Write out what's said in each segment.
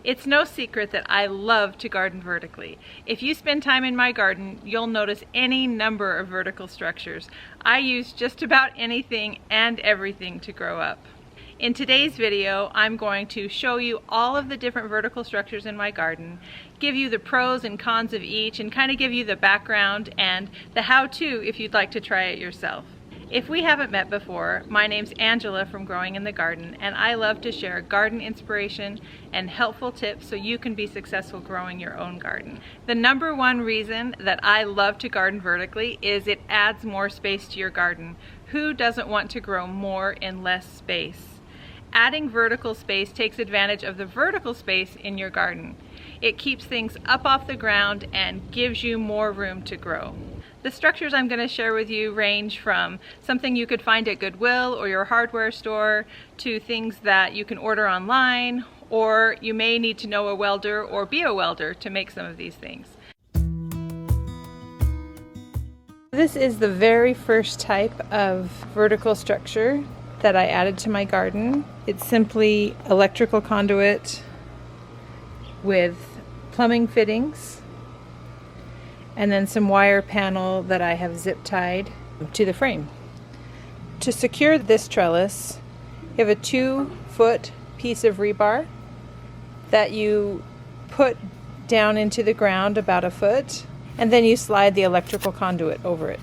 It's no secret that I love to garden vertically. If you spend time in my garden, you'll notice any number of vertical structures. I use just about anything and everything to grow up. In today's video, I'm going to show you all of the different vertical structures in my garden, give you the pros and cons of each, and kind of give you the background and the how-to if you'd like to try it yourself. If we haven't met before, my name's Angela from Growing in the Garden, and I love to share garden inspiration and helpful tips so you can be successful growing your own garden. The number one reason that I love to garden vertically is it adds more space to your garden. Who doesn't want to grow more in less space? Adding vertical space takes advantage of the vertical space in your garden. It keeps things up off the ground and gives you more room to grow. The structures I'm going to share with you range from something you could find at Goodwill or your hardware store to things that you can order online, or you may need to know a welder or be a welder to make some of these things. This is the very first type of vertical structure that I added to my garden. It's simply electrical conduit with plumbing fittings and then some wire panel that I have zip tied to the frame. To secure this trellis, you have a 2-foot piece of rebar that you put down into the ground about a foot, and then you slide the electrical conduit over it.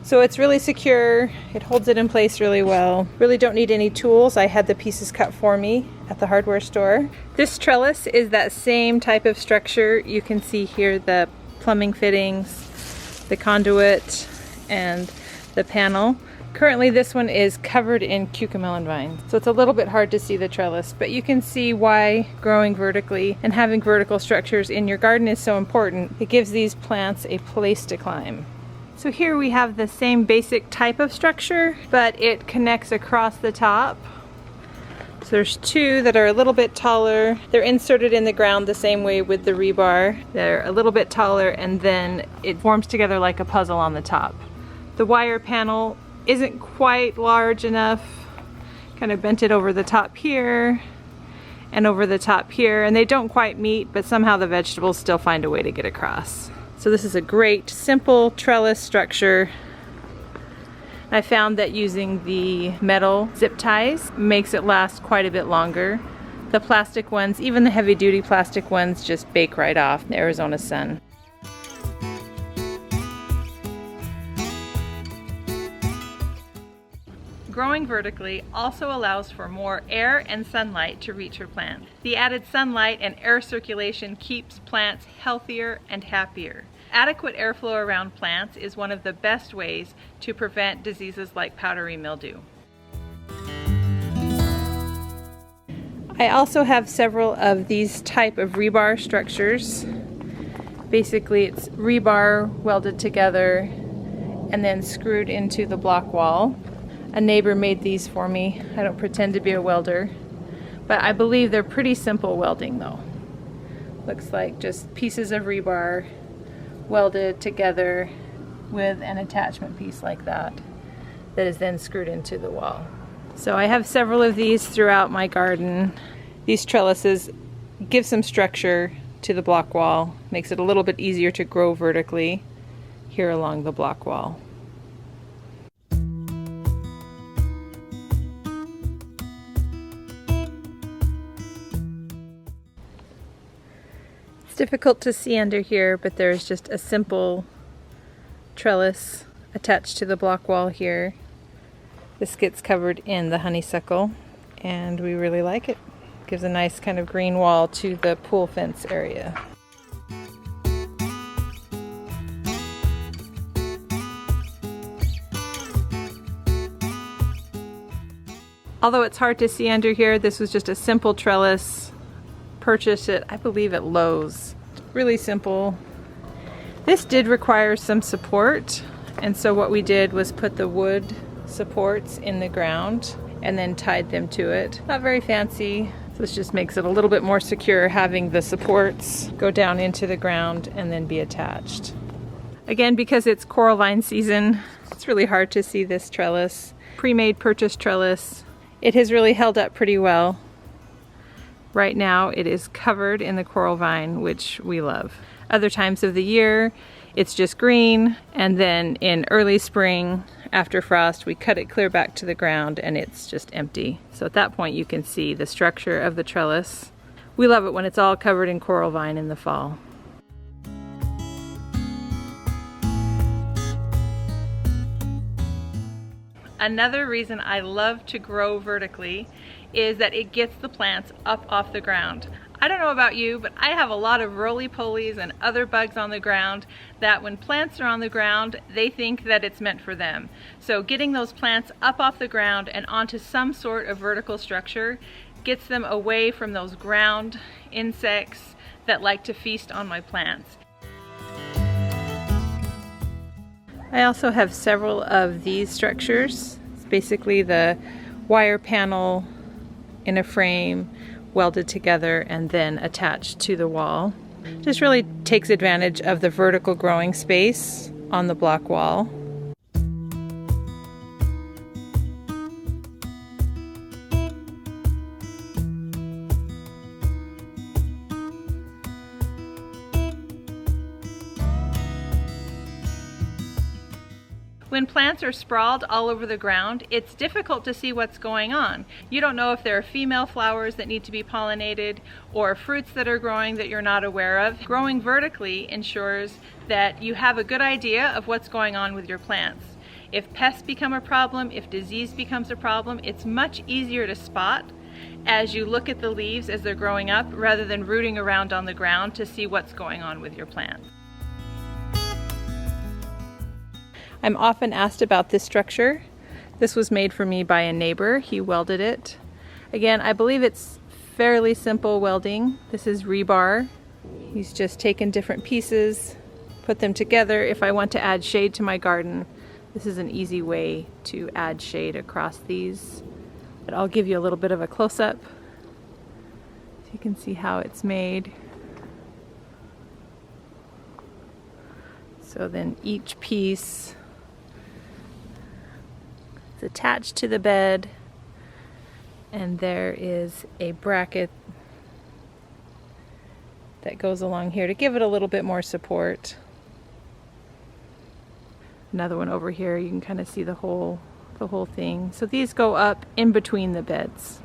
So it's really secure, it holds it in place really well. Really don't need any tools. I had the pieces cut for me at the hardware store. This trellis is that same type of structure. You can see here the plumbing fittings, the conduit, and the panel. Currently this one is covered in cucamelon vines, so it's a little bit hard to see the trellis, but you can see why growing vertically and having vertical structures in your garden is so important. It gives these plants a place to climb. So here we have the same basic type of structure, but it connects across the top. So there's two that are a little bit taller. They're inserted in the ground the same way with the rebar. They're a little bit taller, and then it forms together like a puzzle on the top. The wire panel isn't quite large enough. Kind of bent it over the top here and over the top here, and they don't quite meet, but somehow the vegetables still find a way to get across. So this is a great simple trellis structure. I found that using the metal zip ties makes it last quite a bit longer. The plastic ones, even the heavy duty plastic ones, just bake right off in the Arizona sun. Growing vertically also allows for more air and sunlight to reach your plant. The added sunlight and air circulation keeps plants healthier and happier. Adequate airflow around plants is one of the best ways to prevent diseases like powdery mildew. I also have several of these type of rebar structures. Basically it's rebar welded together and then screwed into the block wall. A neighbor made these for me. I don't pretend to be a welder, but I believe they're pretty simple welding though. Looks like just pieces of rebar welded together with an attachment piece like that is then screwed into the wall. So I have several of these throughout my garden. These trellises give some structure to the block wall, makes it a little bit easier to grow vertically here along the block wall. Difficult to see under here, but there's just a simple trellis attached to the block wall here. This gets covered in the honeysuckle, and we really like it. Gives a nice kind of green wall to the pool fence area. Although it's hard to see under here, this was just a simple trellis. Purchased it, I believe, at Lowe's. Really simple. This did require some support, and so what we did was put the wood supports in the ground and then tied them to it. Not very fancy. This just makes it a little bit more secure having the supports go down into the ground and then be attached. Again, because it's coral vine season, it's really hard to see this trellis. Pre-made purchase trellis. It has really held up pretty well. Right now it is covered in the coral vine, which we love. Other times of the year it's just green, and then in early spring after frost we cut it clear back to the ground and it's just empty. So at that point you can see the structure of the trellis. We love it when it's all covered in coral vine in the fall. Another reason I love to grow vertically is that it gets the plants up off the ground. I don't know about you, but I have a lot of roly-polies and other bugs on the ground that when plants are on the ground, they think that it's meant for them. So getting those plants up off the ground and onto some sort of vertical structure gets them away from those ground insects that like to feast on my plants. I also have several of these structures. It's basically the wire panel in a frame welded together and then attached to the wall. Just really takes advantage of the vertical growing space on the block wall. When plants are sprawled all over the ground, it's difficult to see what's going on. You don't know if there are female flowers that need to be pollinated or fruits that are growing that you're not aware of. Growing vertically ensures that you have a good idea of what's going on with your plants. If pests become a problem, if disease becomes a problem, it's much easier to spot as you look at the leaves as they're growing up rather than rooting around on the ground to see what's going on with your plants. I'm often asked about this structure. This was made for me by a neighbor. He welded it. Again, I believe it's fairly simple welding. This is rebar. He's just taken different pieces, put them together. If I want to add shade to my garden, this is an easy way to add shade across these. But I'll give you a little bit of a close-up so you can see how it's made. So then each piece is attached to the bed, and there is a bracket that goes along here to give it a little bit more support. Another one over here, you can kind of see the whole thing. So these go up in between the beds,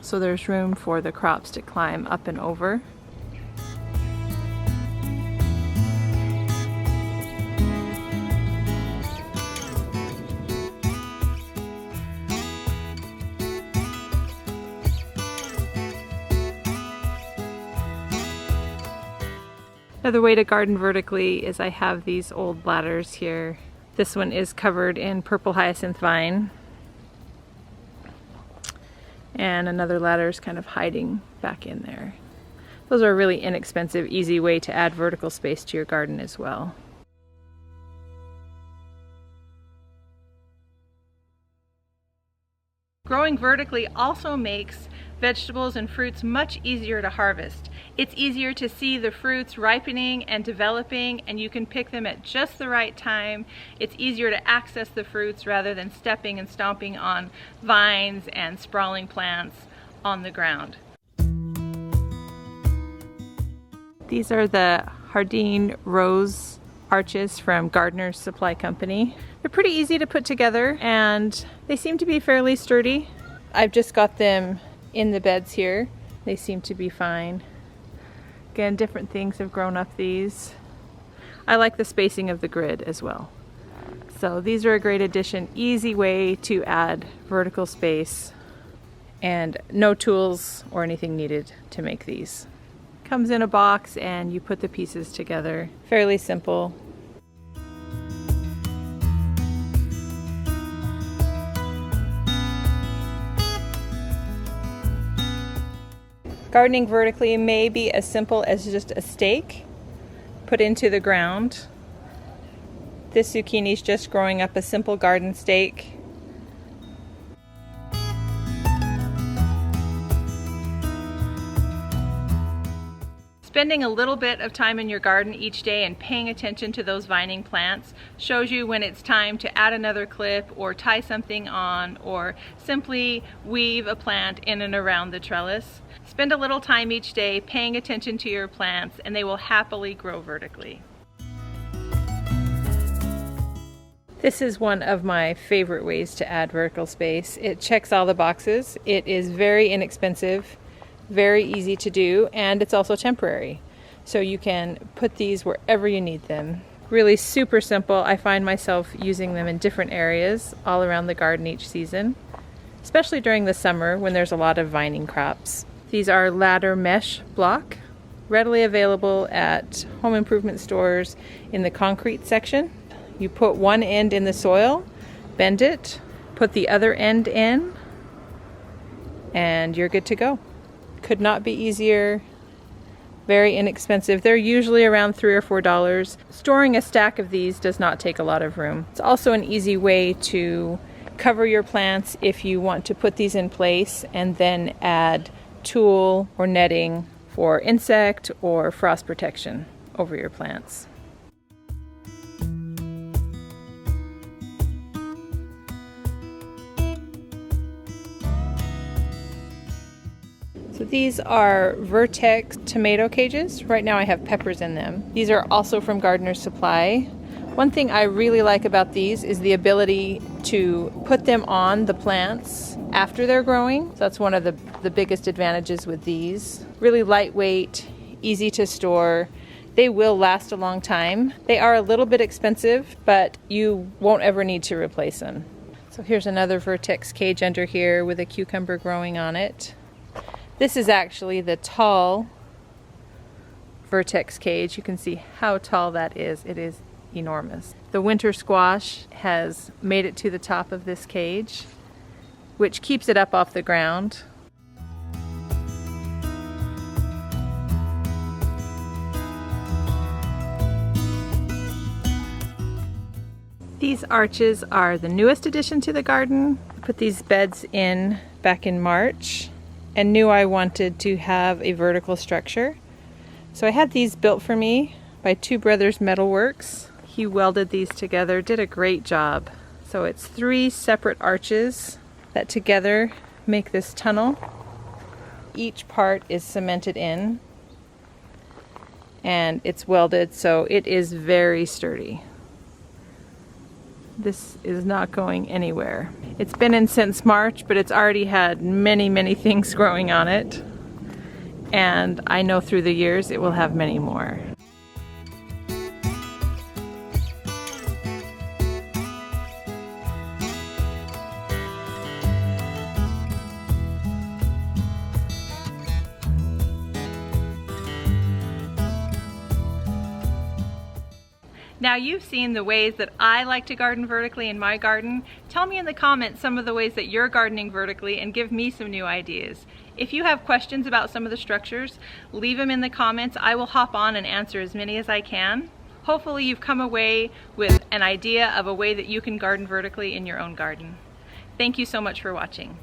so there's room for the crops to climb up and over. Another way to garden vertically is I have these old ladders here. This one is covered in purple hyacinth vine, and another ladder is kind of hiding back in there. Those are a really inexpensive, easy way to add vertical space to your garden as well. Growing vertically also makes vegetables and fruits much easier to harvest. It's easier to see the fruits ripening and developing, and you can pick them at just the right time. It's easier to access the fruits rather than stepping and stomping on vines and sprawling plants on the ground. These are the Jardin rose arches from Gardener's Supply Company. They're pretty easy to put together and they seem to be fairly sturdy. I've just got them in the beds here. They seem to be fine. Again, different things have grown up these. I like the spacing of the grid as well. So these are a great addition, easy way to add vertical space, and no tools or anything needed to make these. Comes in a box and you put the pieces together. Fairly simple. Gardening vertically may be as simple as just a stake put into the ground. This zucchini is just growing up a simple garden stake. Spending a little bit of time in your garden each day and paying attention to those vining plants shows you when it's time to add another clip or tie something on or simply weave a plant in and around the trellis. Spend a little time each day paying attention to your plants and they will happily grow vertically. This is one of my favorite ways to add vertical space. It checks all the boxes. It is very inexpensive, very easy to do, and it's also temporary. So you can put these wherever you need them. Really super simple. I find myself using them in different areas all around the garden each season, especially during the summer when there's a lot of vining crops. These are ladder mesh block, readily available at home improvement stores in the concrete section. You put one end in the soil, bend it, put the other end in, and you're good to go. Could not be easier. Very inexpensive. They're usually around $3 or $4. Storing a stack of these does not take a lot of room. It's also an easy way to cover your plants if you want to put these in place and then add tulle or netting for insect or frost protection over your plants. So these are Vertex tomato cages. Right now I have peppers in them. These are also from Gardener's Supply. One thing I really like about these is the ability to put them on the plants after they're growing. So that's one of the biggest advantages with these. Really lightweight, easy to store. They will last a long time. They are a little bit expensive, but you won't ever need to replace them. So here's another Vertex cage under here with a cucumber growing on it. This is actually the tall Vertex cage. You can see how tall that is. It is enormous. The winter squash has made it to the top of this cage, which keeps it up off the ground. These arches are the newest addition to the garden. I put these beds in back in March and knew I wanted to have a vertical structure. So I had these built for me by Two Brothers Metalworks. He welded these together, did a great job. So it's 3 separate arches that together make this tunnel. Each part is cemented in and it's welded, so it is very sturdy. This is not going anywhere. It's been in since March, but it's already had many things growing on it. And I know through the years it will have many more. Now you've seen the ways that I like to garden vertically in my garden. Tell me in the comments some of the ways that you're gardening vertically and give me some new ideas. If you have questions about some of the structures, leave them in the comments. I will hop on and answer as many as I can. Hopefully you've come away with an idea of a way that you can garden vertically in your own garden. Thank you so much for watching.